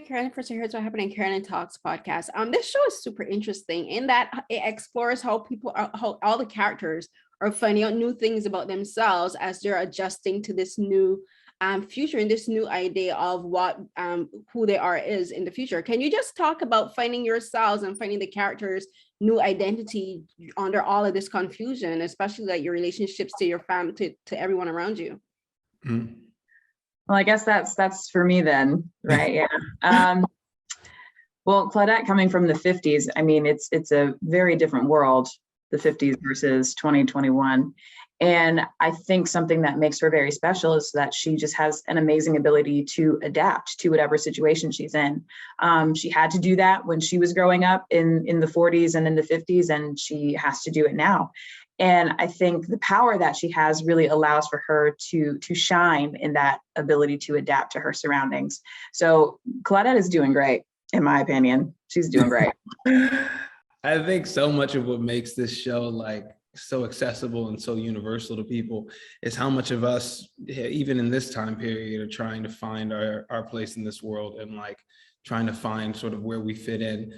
Carolyn for Here's What Happened in Carolyn Talks podcast. This show is super interesting in that it explores how how all the characters are finding out new things about themselves as they're adjusting to this new future and this new idea of what who they are is in the future. Can you just talk about finding yourselves and finding the characters' new identity under all of this confusion, especially like your relationships to your family, to everyone around you? Mm-hmm. Well, I guess that's for me then, right? Yeah. Well, Claudette coming from the 50s, I mean, it's a very different world, the 50s versus 2021. And I think something that makes her very special is that she just has an amazing ability to adapt to whatever situation she's in. She had to do that when she was growing up in the 40s and in the 50s, and she has to do it now. And I think the power that she has really allows for her to shine in that ability to adapt to her surroundings. So Claudette is doing great, in my opinion. She's doing great. I think so much of what makes this show like so accessible and so universal to people is how much of us, even in this time period, are trying to find our place in this world and like trying to find sort of where we fit in.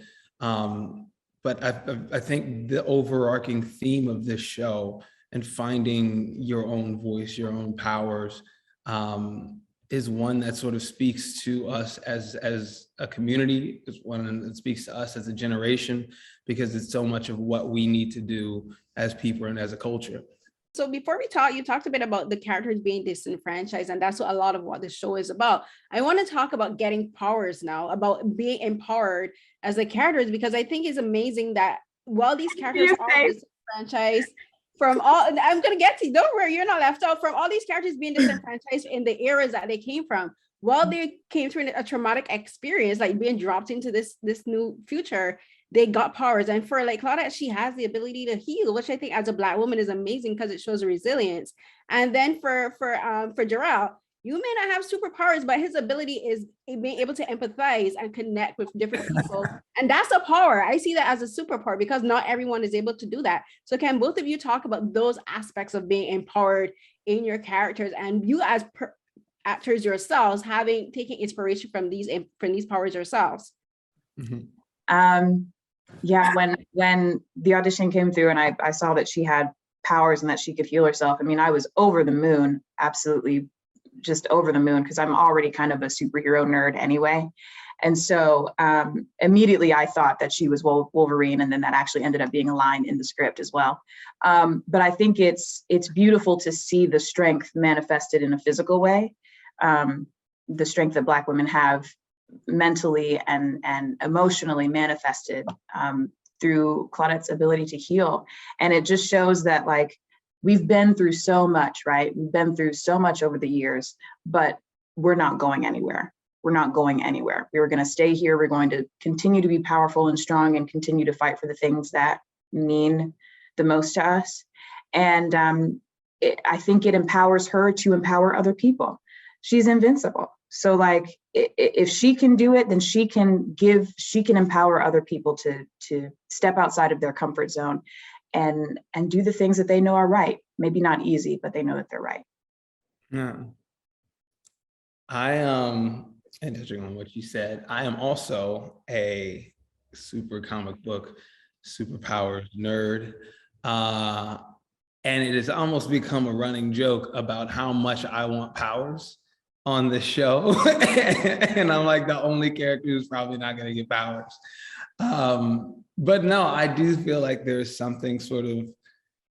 But I think the overarching theme of this show and finding your own voice, your own powers, is one that sort of speaks to us as a community, is one that speaks to us as a generation, because it's so much of what we need to do as people and as a culture. So before we talk, you talked a bit about the characters being disenfranchised, and that's a lot of what the show is about. I want to talk about getting powers now, about being empowered as the characters, because I think it's amazing that while these characters are disenfranchised from all, I'm going to get to you, don't worry, you're not left out, from all these characters being disenfranchised in the eras that they came from, while they came through a traumatic experience, like being dropped into this new future, they got powers. And for like Claudette, she has the ability to heal, which I think as a Black woman is amazing because it shows resilience. And then for Jharrell, you may not have superpowers, but his ability is being able to empathize and connect with different people. And that's a power. I see that as a superpower because not everyone is able to do that. So can both of you talk about those aspects of being empowered in your characters, and you as actors yourselves taking inspiration from these powers yourselves? Mm-hmm. Yeah, when the audition came through and I saw that she had powers and that she could heal herself, I mean, I was over the moon, absolutely just over the moon, because I'm already kind of a superhero nerd anyway. And so immediately I thought that she was Wolverine, and then that actually ended up being a line in the script as well. But I think it's beautiful to see the strength manifested in a physical way, the strength that Black women have mentally and emotionally manifested through Claudette's ability to heal. And it just shows that like we've been through so much, right? We've been through so much over the years, but we're not going anywhere. We're not going anywhere. We were going to stay here. We're going to continue to be powerful and strong and continue to fight for the things that mean the most to us. And I think it empowers her to empower other people. She's invincible. So like, if she can do it, then she can empower other people to step outside of their comfort zone and do the things that they know are right. Maybe not easy, but they know that they're right. Yeah. And touching on what you said, I am also a super comic book, superpowers nerd. And it has almost become a running joke about how much I want powers on the show. And I'm like the only character who's probably not going to get powers. But no, I do feel like there's something sort of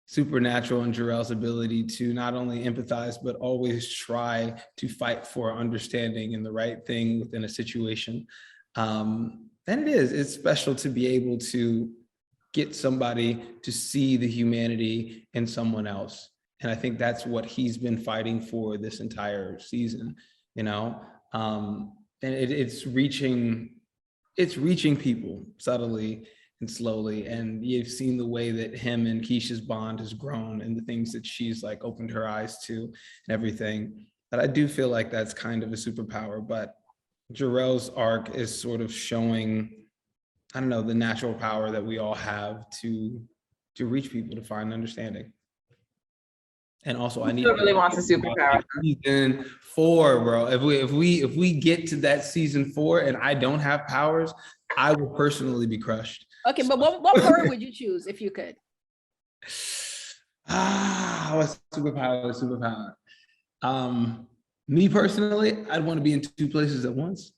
supernatural in Jharrell's ability to not only empathize, but always try to fight for understanding and the right thing within a situation. And it's special to be able to get somebody to see the humanity in someone else. And I think that's what he's been fighting for this entire season, you know? And it's reaching people subtly and slowly. And you've seen the way that him and Keisha's bond has grown and the things that she's like opened her eyes to and everything. But I do feel like that's kind of a superpower. But Jharrell's arc is sort of showing, I don't know, the natural power that we all have to reach people, to find understanding. And also, I need Still really wants a superpower. season 4, bro. If we get to that season 4 and I don't have powers, I will personally be crushed. Okay, but what power would you choose if you could? What superpower? Me personally, I'd want to be in 2 places at once.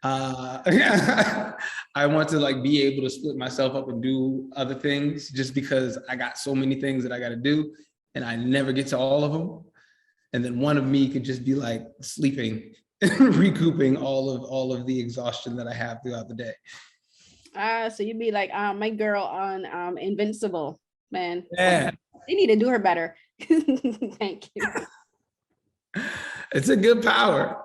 I want to like be able to split myself up and do other things, just because I got so many things that I got to do and I never get to all of them. And then one of me could just be like sleeping, recouping all of the exhaustion that I have throughout the day. So you'd be like my girl on Invincible, man. Yeah. They need to do her better. Thank you. It's a good power.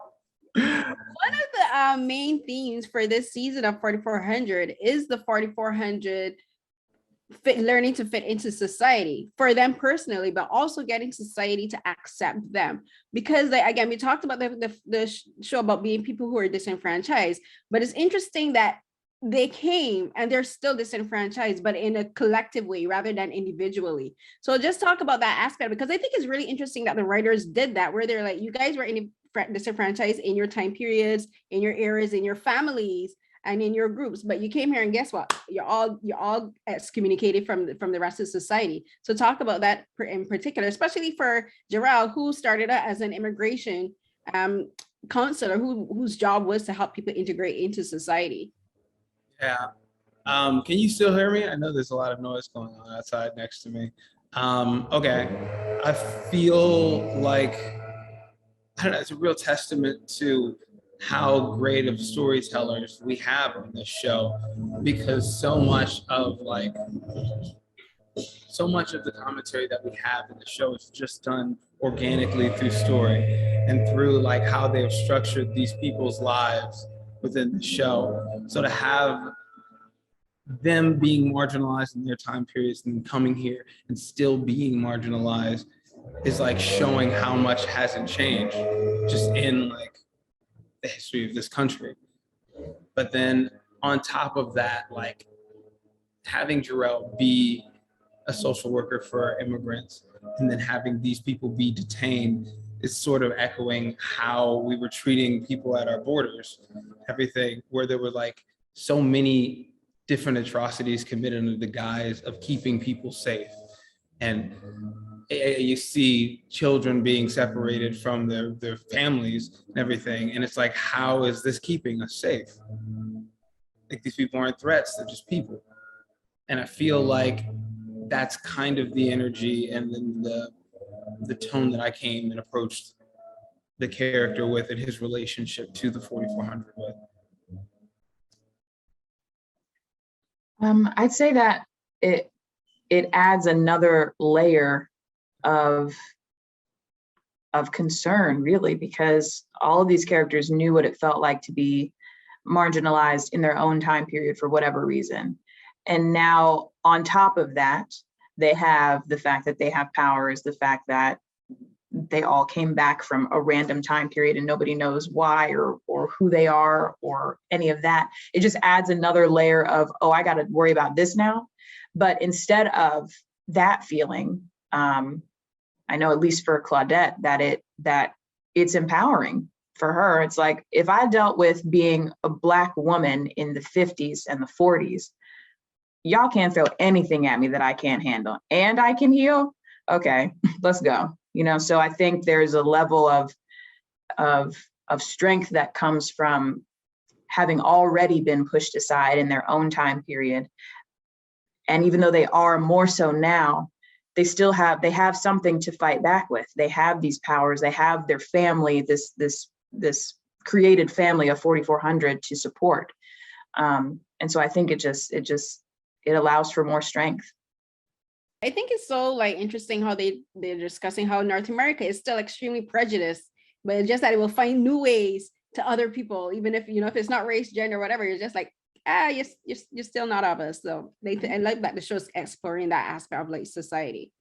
One of the main themes for this season of 4400 is the 4400 learning to fit into society for them personally, but also getting society to accept them. Because again, we talked about the show about being people who are disenfranchised, but it's interesting that they came and they're still disenfranchised, but in a collective way rather than individually. So just talk about that aspect, because I think it's really interesting that the writers did that, where they're like, you guys were disenfranchised in your time periods, in your eras, in your families, and in your groups, but you came here and guess what? You're all excommunicated from the rest of society. So talk about that in particular, especially for Jharrell, who started out as an immigration counselor whose job was to help people integrate into society. Yeah. Can you still hear me? I know there's a lot of noise going on outside next to me. Okay. I feel like, I don't know, it's a real testament to how great of storytellers we have on this show, because so much of the commentary that we have in the show is just done organically through story and through like how they've structured these people's lives within the show. So to have them being marginalized in their time periods and coming here and still being marginalized is like showing how much hasn't changed just in like the history of this country. But then on top of that, like having Jharrell be a social worker for immigrants and then having these people be detained is sort of echoing how we were treating people at our borders, everything, where there were like so many different atrocities committed under the guise of keeping people safe. And you see children being separated from their families and everything. And it's like, how is this keeping us safe? Like these people aren't threats, they're just people. And I feel like that's kind of the energy and then the tone that I came and approached the character with and his relationship to the 4400 with. I'd say that it adds another layer of concern, really, because all of these characters knew what it felt like to be marginalized in their own time period for whatever reason. And now on top of that, they have the fact that they have powers, the fact that they all came back from a random time period and nobody knows why or who they are or any of that. It just adds another layer of, oh, I got to worry about this now. But instead of that feeling, I know at least for Claudette that it's empowering for her. It's like, if I dealt with being a Black woman in the 50s and the 40s, y'all can't throw anything at me that I can't handle, and I can heal. Okay, let's go. You know, so I think there's a level of strength that comes from having already been pushed aside in their own time period. And even though they are more so now, they have something to fight back with. They have these powers, they have their family, this created family of 4400 to support. And so I think it allows for more strength. I think it's so like interesting how they're discussing how North America is still extremely prejudiced, but it's just that it will find new ways to other people, even if, you know, if it's not race, gender, whatever, you're just like, you're still not of us. So I like that the show's exploring that aspect of like society.